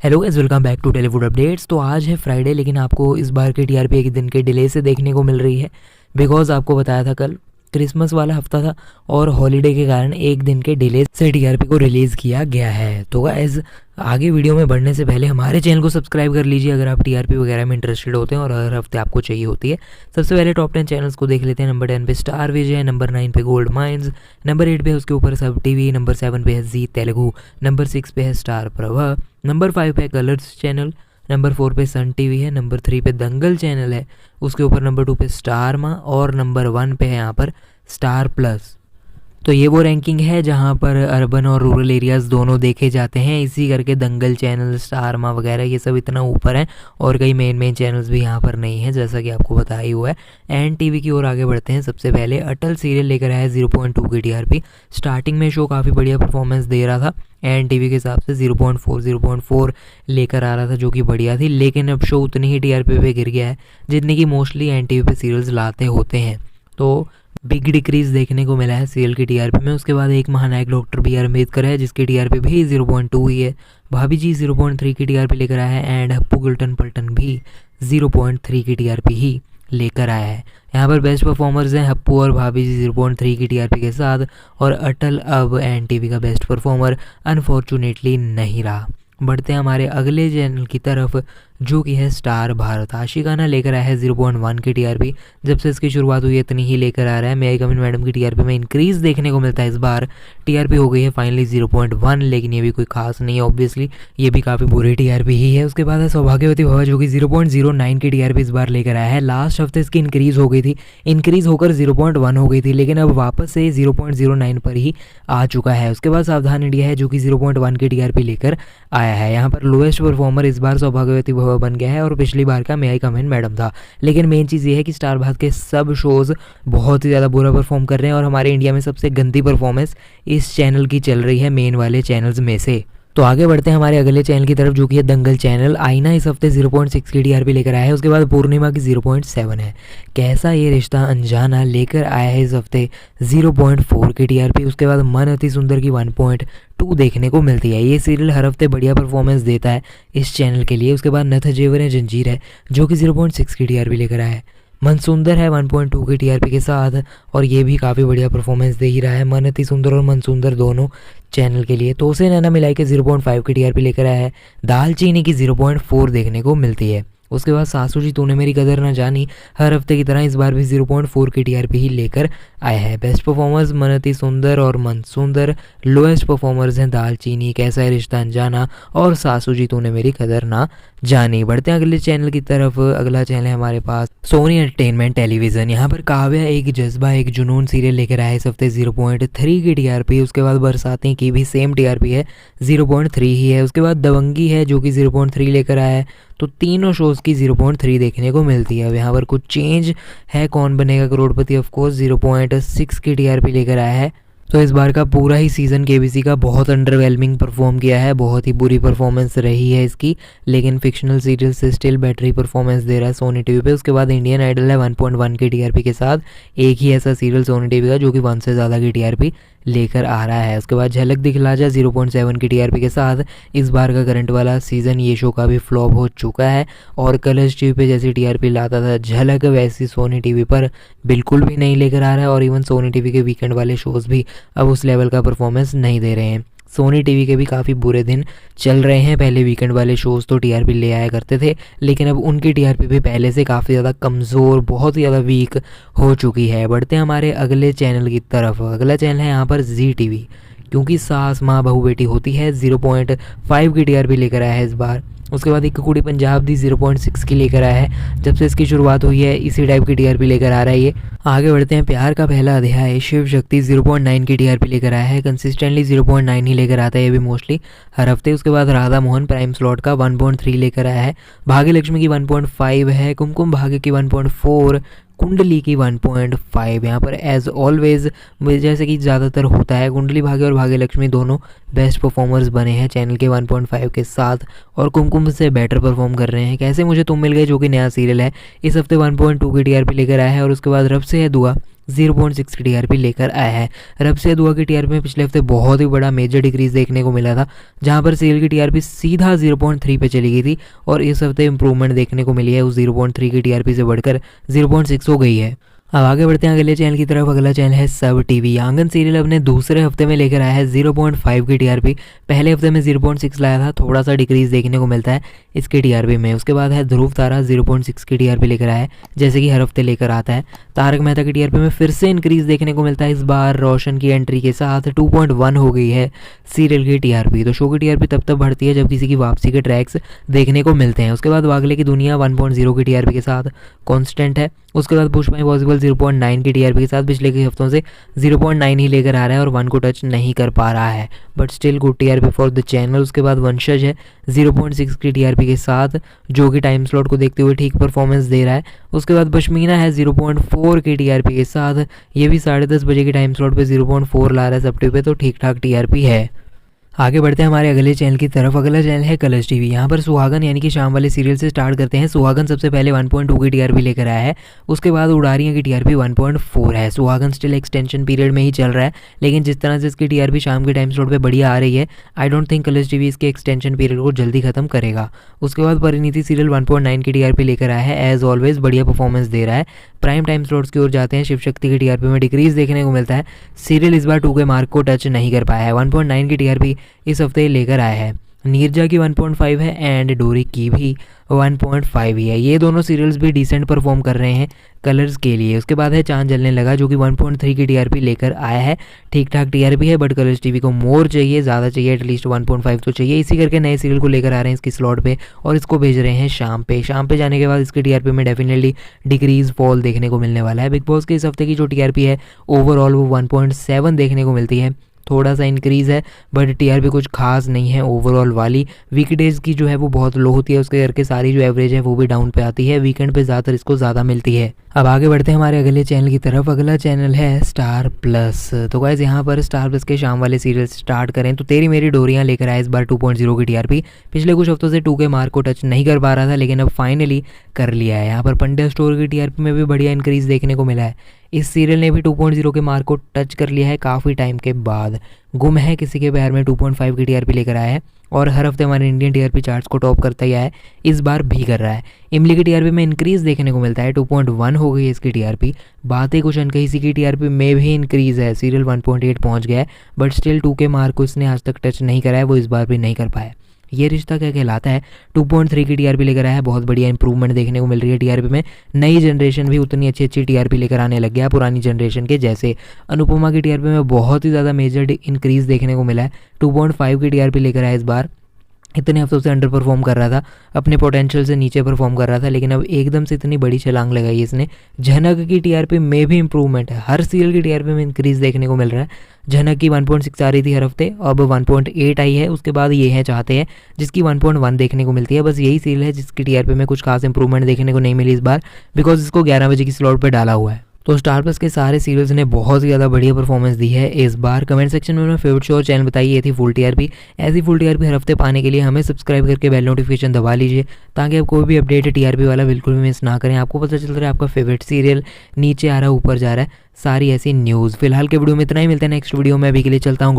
Hello guys, welcome back to Tellywood updates. तो आज है फ्राइडे, लेकिन आपको इस बार की टीआरपी एक दिन के डिले से देखने को मिल रही है। बिकॉज आपको बताया था कल क्रिसमस वाला हफ्ता था और हॉलीडे के कारण एक दिन के डिले से टीआरपी को रिलीज़ किया गया है। तो गाइस, आगे वीडियो में बढ़ने से पहले हमारे चैनल को सब्सक्राइब कर लीजिए अगर आप टीआरपी वगैरह में इंटरेस्टेड होते हैं और हर हफ्ते आपको चाहिए होती है। सबसे पहले टॉप 10 चैनल्स को देख लेते हैं। नंबर 10 पे स्टार विजय, नंबर 9 पे गोल्ड माइंस, नंबर 8 पे उसके ऊपर सब टीवी, नंबर 7 पे है जी तेलुगु, नंबर 6 पे है स्टार प्रभा, नंबर 5 पे कलर्स चैनल, नंबर 4 पे सन टीवी है, नंबर 3 पे दंगल चैनल है, उसके ऊपर नंबर 2 पे स्टार माँ और नंबर 1 पे है यहाँ पर स्टार प्लस। तो ये वो रैंकिंग है जहाँ पर अर्बन और रूरल एरियाज़ दोनों देखे जाते हैं। इसी करके दंगल चैनल, स्टार माँ वगैरह ये सब इतना ऊपर हैं और कई मेन चैनल्स भी यहाँ पर नहीं हैं, जैसा कि आपको बता ही हुआ है। एन टीवी की ओर आगे बढ़ते हैं। सबसे पहले अटल सीरियल लेकर आया है 0.2 की टीआरपी। स्टार्टिंग में शो काफ़ी बढ़िया परफॉर्मेंस दे रहा था, एन टीवी के हिसाब से 0.4 लेकर आ रहा था, जो कि बढ़िया थी। लेकिन अब शो उतनी ही टीआरपी पे गिर गया है जितनी कि मोस्टली एन टीवी पे सीरियल्स लाते होते हैं। तो बिग डिक्रीज देखने को मिला है सीरियल की टीआरपी में। उसके बाद एक महानायक डॉक्टर बी आर अम्बेडकर है जिसकी टीआरपी भी 0.2 ही है। भाभी जी 0.3 की टीआरपी लेकर आया है एंड हप्पू गुल्टन पल्टन भी 0.3 की टीआरपी ही लेकर आया है। यहाँ पर बेस्ट परफॉर्मर्स हैं हप्पू और भाभी जी 0.3 की टीआरपी के साथ, और अटल अब एन टीवी का बेस्ट परफॉर्मर अनफॉर्चुनेटली नहीं रहा। बढ़ते हैं हमारे अगले चैनल की तरफ, जो कि है स्टार भारत। आशिकाना लेकर आया है 0.1 की टीआरपी। जब से इसकी शुरुआत हुई है इतनी ही लेकर आ रहा है। मेरी कमिन मैडम की टीआरपी में इंक्रीज देखने को मिलता है। इस बार टीआरपी हो गई है फाइनली 0.1, लेकिन ये भी कोई खास नहीं है। ऑब्वियसली ये भी काफ़ी बुरी टीआरपी ही है। उसके बाद है सौभाग्यवती भवा, जो कि 0.09 की टीआरपी इस बार लेकर आया है। लास्ट हफ्ते इसकी इंक्रीज हो गई थी, इंक्रीज होकर 0.1 हो गई थी, लेकिन अब वापस से 0.09 पर ही आ चुका है। उसके बाद सावधान इंडिया है जो कि 0.1 की टीआरपी लेकर आया है। यहाँ पर लोएस्ट परफॉर्मर इस बार सौभाग्यवती भवा बन गया है और पिछली बार का मे आई कम इन मैडम था। लेकिन मेन चीज़ ये है कि स्टार भारत के सब शोज़ बहुत ही ज़्यादा बुरा परफॉर्म कर रहे हैं और हमारे इंडिया में सबसे गंदी परफॉर्मेंस इस चैनल की चल रही है मेन वाले चैनल्स में से। तो आगे बढ़ते हैं हमारे अगले चैनल की तरफ, जो कि है दंगल चैनल। आईना इस हफ्ते 0.6 की टीआरपी लेकर आया है। उसके बाद पूर्णिमा की 0.7 है। कैसा ये रिश्ता अनजाना लेकर आया है इस हफ्ते 0.4 की टीआरपी। उसके बाद मन अति सुंदर की 1.2 देखने को मिलती है। ये सीरियल हर हफ्ते बढ़िया परफॉर्मेंस देता है इस चैनल के लिए। उसके बाद नथ जेवर है जंजीर है, जो कि 0.6 की टीआरपी लेकर आया है। मन सुंदर है 1.2 की टीआरपी के साथ, और ये भी काफ़ी बढ़िया परफॉर्मेंस दे ही रहा है। मन अति सुंदर और मन सुंदर दोनों चैनल के लिए। तो उसे नैना मिलाई के 0.5 की टीआरपी लेकर आया है। दालचीनी की 0.4 देखने को मिलती है। उसके बाद सासू जी तूने मेरी कदर ना जानी हर हफ्ते की तरह इस बार भी 0.4 की टीआरपी ही लेकर आया है। बेस्ट परफॉर्मर्स मन अति सुंदर और मन सुंदर। लोएस्ट परफॉर्मर्स हैं दालचीनी, कैसा है रिश्ता अनजाना और सासू जी तूने मेरी कदर ना जानी। बढ़ते हैं अगले चैनल की तरफ। अगला चैनल है हमारे पास सोनी एंटरटेनमेंट टेलीविज़न। यहाँ पर काव्या एक जज्बा एक जुनून सीरियल लेकर आया है इस हफ्ते 0.3 की टीआरपी। उसके बाद बरसाती की भी सेम टीआरपी है, 0.3 ही है। उसके बाद दबंगी है जो कि 0.3 लेकर आया है। तो तीनों शोज़ की 0.3 देखने को मिलती है। अब यहाँ पर कुछ चेंज है। कौन बनेगा करोड़पति ऑफकोर्स 0.6 की टीआरपी लेकर आया है। तो इस बार का पूरा ही सीज़न केबीसी का बहुत अंडरवेलमिंग परफॉर्म किया है, बहुत ही बुरी परफॉर्मेंस रही है इसकी, लेकिन फिक्शनल सीरियल से स्टिल बेटर ही परफॉर्मेंस दे रहा है सोनी टीवी पे। उसके बाद इंडियन आइडल है 1.1 की टीआरपी के साथ। एक ही ऐसा सीरियल सोनी टीवी का जो कि 1 से ज़्यादा की टीआरपी लेकर आ रहा है। उसके बाद झलक दिखला जा 0.7 की टीआरपी के साथ। इस बार का करंट वाला सीज़न ये शो का भी फ्लॉप हो चुका है और कलर्स टीवी पे जैसी टीआरपी लाता था झलक, वैसी सोनी टीवी पर बिल्कुल भी नहीं लेकर आ रहा है। और इवन सोनी टीवी के वीकेंड वाले शोज़ भी अब उस लेवल का परफॉर्मेंस नहीं दे रहे हैं। सोनी टीवी के भी काफ़ी बुरे दिन चल रहे हैं। पहले वीकेंड वाले शोज़ तो टीआरपी ले आया करते थे, लेकिन अब उनकी टीआरपी भी पहले से काफ़ी ज़्यादा कमज़ोर, बहुत ही ज़्यादा वीक हो चुकी है। बढ़ते हैं हमारे अगले चैनल की तरफ। अगला चैनल है यहाँ पर जी टीवी, क्योंकि सास माँ बहू बेटी होती है 0.5 की टीआरपी लेकर आया है इस बार। उसके बाद एक कुड़ी पंजाब दी 0.6 की लेकर आया है। जब से इसकी शुरुआत हुई है इसी टाइप की टीआरपी लेकर आ रहा है ये। आगे बढ़ते हैं। प्यार का पहला अध्याय शिव शक्ति 0.9 की टीआरपी लेकर आया है। कंसिस्टेंटली 0.9 ही लेकर आता है ये भी मोस्टली हर हफ्ते। उसके बाद राधा मोहन प्राइम स्लॉट का 1.3 लेकर आया है। भाग्य लक्ष्मी की 1.5 है। कुमकुम भाग्य की 1.4, कुंडली की 1.5। यहाँ पर एज ऑलवेज जैसे कि ज़्यादातर होता है कुंडली भाग्य और भाग्य लक्ष्मी दोनों बेस्ट परफॉर्मर्स बने हैं चैनल के 1.5 के साथ, और कुमकुम से बेटर परफॉर्म कर रहे हैं। कैसे मुझे तुम मिल गए जो कि नया सीरियल है इस हफ्ते 1.2 की टीआरपी लेकर आया है। और उसके बाद रब से है दुआ 0.6 की टीआरपी लेकर आया है। रब से दुआ की टीआरपी में पिछले हफ्ते बहुत ही बड़ा मेजर डिक्रीज देखने को मिला था, जहां पर सीरियल की टीआरपी सीधा 0.3 पे चली गई थी और इस हफ्ते इंप्रूवमेंट देखने को मिली है, उस 0.3 की टीआरपी से बढ़कर 0.6 हो गई है। अब आगे बढ़ते हैं अगले चैनल की तरफ। अगला चैनल है सब टीवी। आंगन सीरियल अपने दूसरे हफ्ते में लेकर आया है 0.5 की टीआरपी। पहले हफ्ते में 0.6 लाया था, थोड़ा सा डिक्रीज देखने को मिलता है इसकी टीआरपी में। उसके बाद है ध्रुव तारा, 0.6 की टीआरपी लेकर आया है, जैसे कि हर हफ्ते लेकर आता है। तारक मेहता की टीआरपी में फिर से इंक्रीज देखने को मिलता है, इस बार रोशन की एंट्री के साथ 2.1 हो गई है सीरियल की टीआरपी। तो शो की टीआरपी तब तक बढ़ती है जब किसी की वापसी के ट्रैक्स देखने को मिलते हैं। उसके बाद वागले की दुनिया 1.0 की टीआरपी के साथ कॉन्स्टेंट है। उसके बाद पुष्पा इम्पॉसिबल 0.9 की टीआरपी के साथ पिछले कई हफ्तों से 0.9 ही लेकर आ रहा है और 1 को टच नहीं कर पा रहा है, but still good TRP for the channel. उसके बाद वंशज है 0.6 की टीआरपी के साथ, जो कि टाइम स्लॉट को देखते हुए ठीक परफॉर्मेंस दे रहा है। उसके बाद पश्मीना है 0.4 की टीआरपी के साथ, ये भी 10:30 बजे के टाइम स्लॉट पे 0.4 ला रहा है सब पे, तो ठीक ठाक टीआरपी है। आगे बढ़ते हैं हमारे अगले चैनल की तरफ। अगला चैनल है कलर्स टीवी। यहाँ पर सुहागन यानी कि शाम वाले सीरियल से स्टार्ट करते हैं। सुहागन सबसे पहले 1.2 की टीआरपी लेकर आया है। उसके बाद उड़ारियाँ की टीआरपी 1.4 है। सुहागन स्टिल एक्सटेंशन पीरियड में ही चल रहा है, लेकिन जिस तरह से इसकी टीआरपी शाम के टाइम स्लॉट पे बढ़िया आ रही है, I don't think Colors TV इसके एक्सटेंशन पीरियड को जल्दी खत्म करेगा। उसके बाद परिणीति सीरियल 1.9 की टीआरपी लेकर आया है, एज ऑलवेज बढ़िया परफॉर्मेंस दे रहा है। प्राइम टाइम स्लॉट्स की ओर जाते हैं। शिव शक्ति की टीआरपी में डिक्रीज देखने को मिलता है। सीरियल इस बार 2 के मार्क को टच नहीं कर पाया है। 1.9 की टीआरपी इस हफ्ते लेकर आया है। नीरजा की 1.5 है एंड डोरी की भी 1.5 ही है। ये दोनों सीरियल्स भी डिसेंट परफॉर्म कर रहे हैं कलर्स के लिए। उसके बाद है चांद जलने लगा, जो कि 1.3 की टीआरपी लेकर आया है। ठीक ठाक टीआरपी है, बट कलर्स टीवी को मोर चाहिए, ज़्यादा चाहिए, एटलीस्ट 1.5 तो चाहिए। इसी करके नए सीरियल को लेकर आ रहे हैं इसकी स्लॉट पे और इसको भेज रहे हैं शाम पे। शाम पे जाने के बाद इसकी टीआरपी में डेफिनेटली डिक्रीज फॉल देखने को मिलने वाला है। बिग बॉस के इस हफ्ते की जो टीआरपी है ओवरऑल वो 1.7 देखने को मिलती है, थोड़ा सा इंक्रीज़ है, बट टीआरपी कुछ खास नहीं है ओवरऑल वाली। वीकडेज़ की जो है वो बहुत लो होती है, उसके करके सारी जो एवरेज है वो भी डाउन पे आती है। वीकेंड पे ज़्यादातर इसको ज़्यादा मिलती है। अब आगे बढ़ते हैं हमारे अगले चैनल की तरफ। अगला चैनल है स्टार प्लस। तो गाइस यहाँ पर स्टार प्लस के शाम वाले सीरियल स्टार्ट करें तो तेरी मेरी डोरियाँ लेकर आए इस बार 2.0 की टीआरपी। पिछले कुछ हफ्तों से 2 के मार्क को टच नहीं कर पा रहा था, लेकिन अब फाइनली कर लिया है। यहाँ पर पंड्या स्टोर की टीआरपी में भी बढ़िया इंक्रीज़ देखने को मिला है। इस सीरियल ने भी 2.0 के मार्क को टच कर लिया है काफ़ी टाइम के बाद। गुम है किसी के प्यार में 2.5 की टीआरपी लेकर आया है और हर हफ्ते हमारे इंडियन टीआरपी चार्ट्स को टॉप करता ही आया है, इस बार भी कर रहा है। इमली की टीआरपी में इंक्रीज़ देखने को मिलता है, 2.1 हो गई है इसकी टीआरपी। बातें कुछ अनकही सी की टीआरपी में भी इंक्रीज़ है, सीरियल 1.8 पहुंच गया है, बट स्टिल 2 के मार्क को इसने आज तक टच नहीं करा है, वो इस बार भी नहीं कर पाया। ये रिश्ता क्या कहलाता है 2.3 की टीआरपी लेकर आया है, बहुत बढ़िया इंप्रूवमेंट देखने को मिल रही है टीआरपी में। नई जनरेशन भी उतनी अच्छी अच्छी टीआरपी लेकर आने लग गया पुरानी जनरेशन के जैसे। अनुपमा की टीआरपी में बहुत ही ज़्यादा मेजर इंक्रीज़ देखने को मिला है, 2.5 की टीआरपी लेकर आया इस बार। इतने हफ्तों से अंडर परफॉर्म कर रहा था, अपने पोटेंशियल से नीचे परफॉर्म कर रहा था, लेकिन अब एकदम से इतनी बड़ी छलांग लगाई है इसने। झनक की टीआरपी में भी इंप्रूवमेंट है, हर सीरियल की टीआरपी में इंक्रीज़ देखने को मिल रहा है। झनक की 1.6 आ रही थी हर हफ्ते, अब 1.8 आई है। उसके बाद ये है चाहते हैं जिसकी 1.1 देखने को मिलती है। बस यही सीरियल है जिसकी टीआरपी में कुछ खास इंप्रूवमेंट देखने को नहीं मिली इस बार, बिकॉज इसको 11 बजे की स्लॉट पर डाला हुआ है। तो स्टार प्लस के सारे सीरियल्स ने बहुत ही ज़्यादा बढ़िया परफॉर्मेंस दी है इस बार। कमेंट सेक्शन में अपना फेवरेट शो और चैनल बताइए। ये थी फुल टीआरपी। ऐसी फुल टीआरपी हर हफ्ते पाने के लिए हमें सब्सक्राइब करके बेल नोटिफिकेशन दबा लीजिए, ताकि आप कोई भी अपडेट टीआरपी वाला बिल्कुल भी मिस ना करें। आपको पता चल रहा है आपका फेवरेट सीरियल नीचे आ रहा है, ऊपर जा रहा है, सारी ऐसी न्यूज़। फिलहाल के वीडियो में इतना ही, मिलते हैं नेक्स्ट वीडियो में। अभी के लिए चलता हूँ।